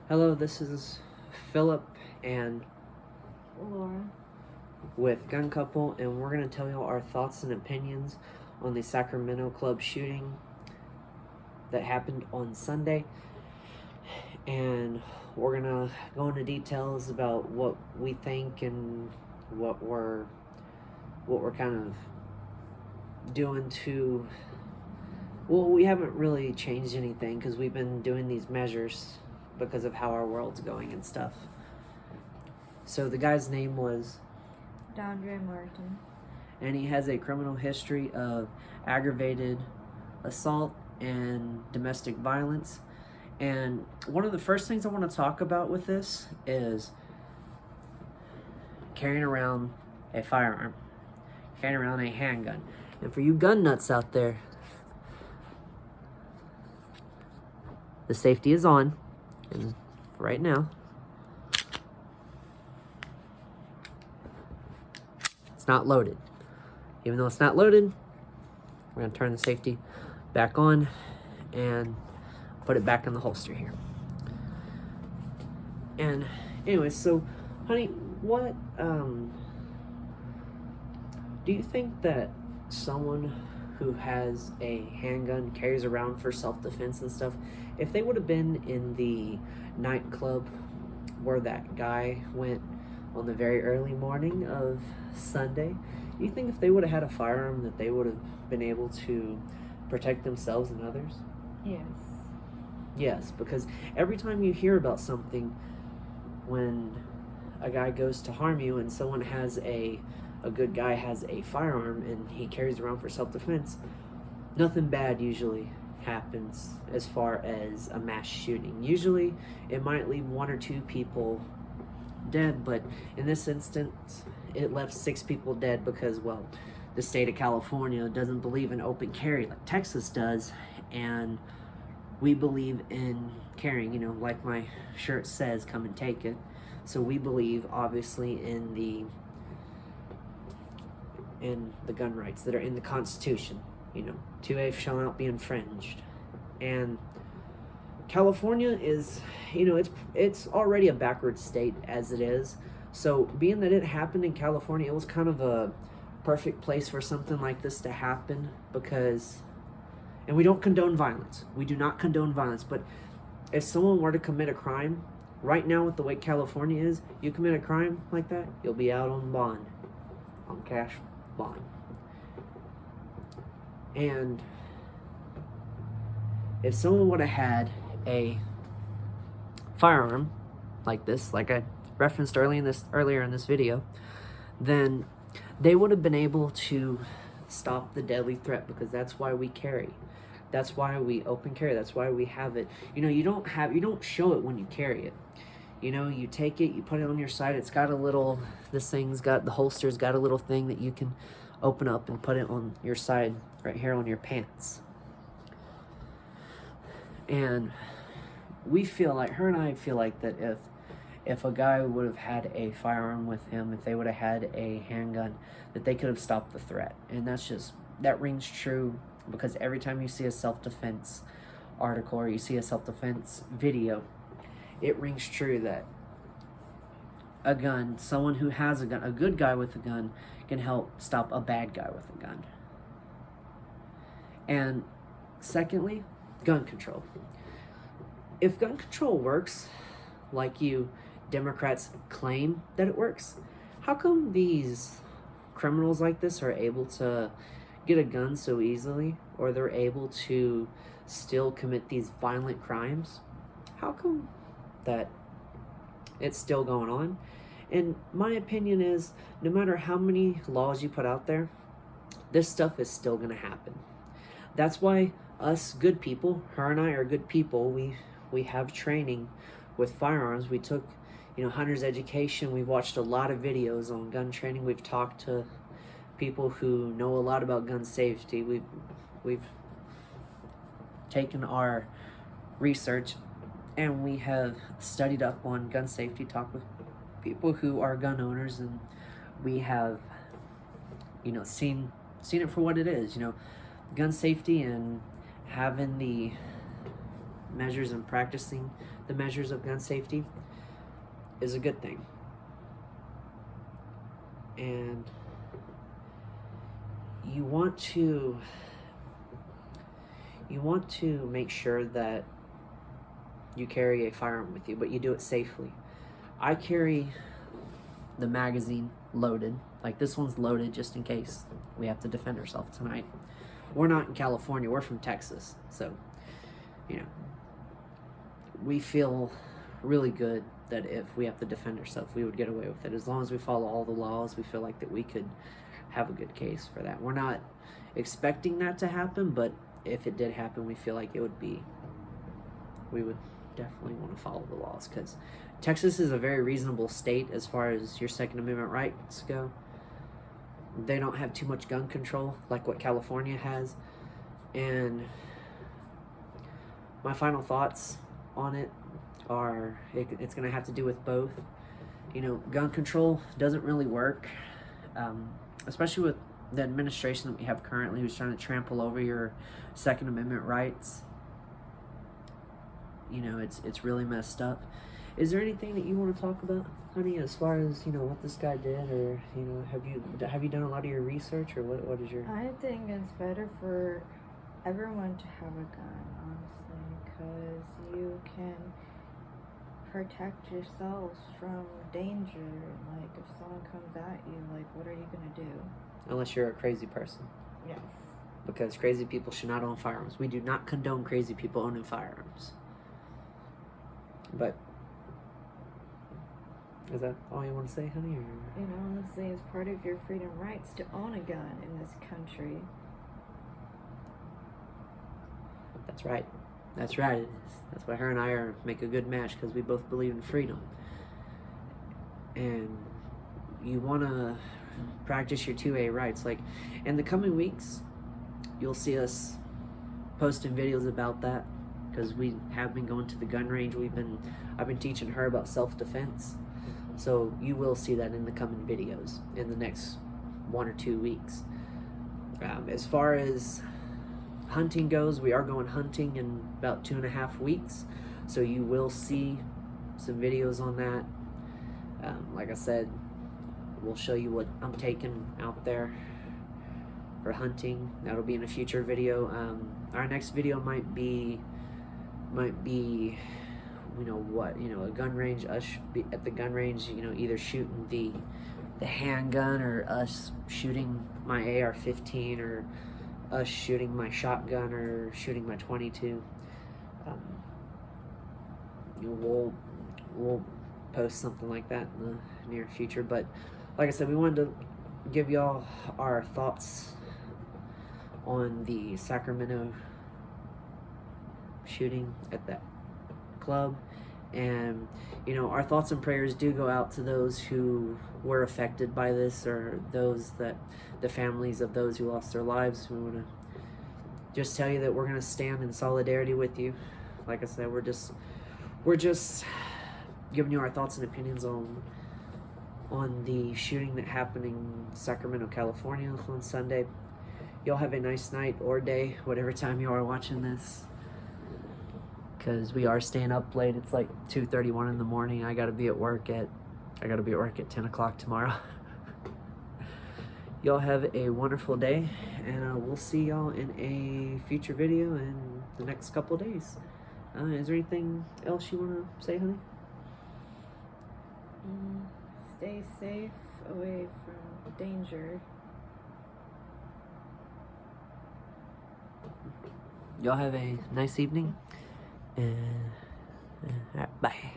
Hello, this is Philip and Laura. with Gun Couple, and we're going to tell you our thoughts and opinions on the Sacramento club shooting that happened on Sunday. And we're going to go into details about what we think and what we're kind of doing to. Well, we haven't really changed anything because we've been doing these measures because of how our world's going and stuff. So the guy's name was Dondre Martin. and he has a criminal history of aggravated assault and domestic violence. And one of the first things I want to talk about with this is carrying around a firearm, carrying around a handgun. And for you gun nuts out there, the safety is on, and right now, it's not loaded. Even though it's not loaded, we're gonna turn the safety back on and put it back in the holster here. And anyways, so honey, what do you think that someone who has a handgun carries around for self-defense and stuff, if they would have been in the nightclub where that guy went on the very early morning of Sunday, do you think if they would have had a firearm that they would have been able to protect themselves and others? Yes. Yes, because every time you hear about something when a guy goes to harm you and someone has a good guy has a firearm and he carries around for self-defense, nothing bad usually happens as far as a mass shooting. Usually it might leave one or two people dead, but in this instance it left 6 people dead because, well, the state of California doesn't believe in open carry like Texas does, and we believe in carrying, like my shirt says, come and take it. So we believe obviously in the gun rights that are in the Constitution. 2A shall not be infringed. And California is, it's already a backward state as it is. So being that it happened in California, it was kind of a perfect place for something like this to happen, because, and we don't condone violence. We do not condone violence, but if someone were to commit a crime, right now with the way California is, you commit a crime like that, you'll be out on bond, on cash bond. And if someone would have had a firearm like this, like I referenced earlier in this video, then they would have been able to stop the deadly threat, because that's why we carry. That's why we open carry. That's why we have it. You don't show it when you carry it. You take it, you put it on your side. It's got a little, the holster's got a little thing that you can open up and put it on your side right here on your pants. And we feel like, her and I feel like that if a guy would have had a firearm with him, if they would have had a handgun, that they could have stopped the threat. And that rings true, because every time you see a self-defense article or you see a self-defense video, it rings true that a gun, someone who has a gun, a good guy with a gun, can help stop a bad guy with a gun. And secondly, gun control. If gun control works like you Democrats claim that it works, how come these criminals like this are able to get a gun so easily, or they're able to still commit these violent crimes? How come that it's still going on? And my opinion is, no matter how many laws you put out there, this stuff is still going to happen. That's why us good people, her and I are good people, we have training with firearms. We took, hunter's education. We've watched a lot of videos on gun training. We've talked to people who know a lot about gun safety. We've taken our research and we have studied up on gun safety, talked with people who are gun owners, and we have, seen it for what it is. Gun safety and having the measures and practicing the measures of gun safety is a good thing. And you want to make sure that you carry a firearm with you, but you do it safely. I carry the magazine loaded. Like, this one's loaded just in case we have to defend ourselves tonight. We're not in California, we're from Texas. So, you know, we feel really good that if we have to defend ourselves, we would get away with it. As long as we follow all the laws, we feel like that we could have a good case for that. We're not expecting that to happen, but if it did happen, we feel like we would definitely want to follow the laws, because Texas is a very reasonable state as far as your Second Amendment rights go. They don't have too much gun control like what California has. And my final thoughts on it are, it's going to have to do with both. You know, gun control doesn't really work, especially with the administration that we have currently, who's trying to trample over your Second Amendment rights. You know, it's really messed up. Is there anything that you want to talk about, honey, as far as, you know, what this guy did, or, you know, have you done a lot of your research, or what is your... I think it's better for everyone to have a gun, honestly, because you can protect yourselves from danger. Like, if someone comes at you, like, what are you going to do? Unless you're a crazy person. Yes. Because crazy people should not own firearms. We do not condone crazy people owning firearms. But is that all you want to say, honey? Or? You know, honestly, it's part of your freedom rights to own a gun in this country. That's right. That's right, it is. That's why her and I make a good match, because we both believe in freedom. And you want to practice your 2A rights. Like, in the coming weeks, you'll see us posting videos about that, because we have been going to the gun range. I've been teaching her about self-defense. So you will see that in the coming videos in the next 1 or 2 weeks. As far as hunting goes, we are going hunting in about 2.5 weeks. So you will see some videos on that. Like I said, we'll show you what I'm taking out there for hunting. That'll be in a future video. Our next video might be a gun range, us at the gun range, you know, either shooting the handgun, or us shooting my AR-15, or us shooting my shotgun, or shooting my 22. We'll post something like that in the near future. But like I said, we wanted to give y'all our thoughts on the Sacramento shooting at that club. And, you know, our thoughts and prayers do go out to those who were affected by this, or the families of those who lost their lives. We want to just tell you that we're going to stand in solidarity with you. Like I said, we're just giving you our thoughts and opinions on the shooting that happened in Sacramento, California on Sunday. Y'all have a nice night or day, whatever time you are watching this, because we are staying up late. It's like 2:31 in the morning. I gotta be at work at 10 o'clock tomorrow. Y'all have a wonderful day, and we'll see y'all in a future video in the next couple days. Is there anything else you want to say, honey? Stay safe, away from danger. Y'all have a nice evening, and bye.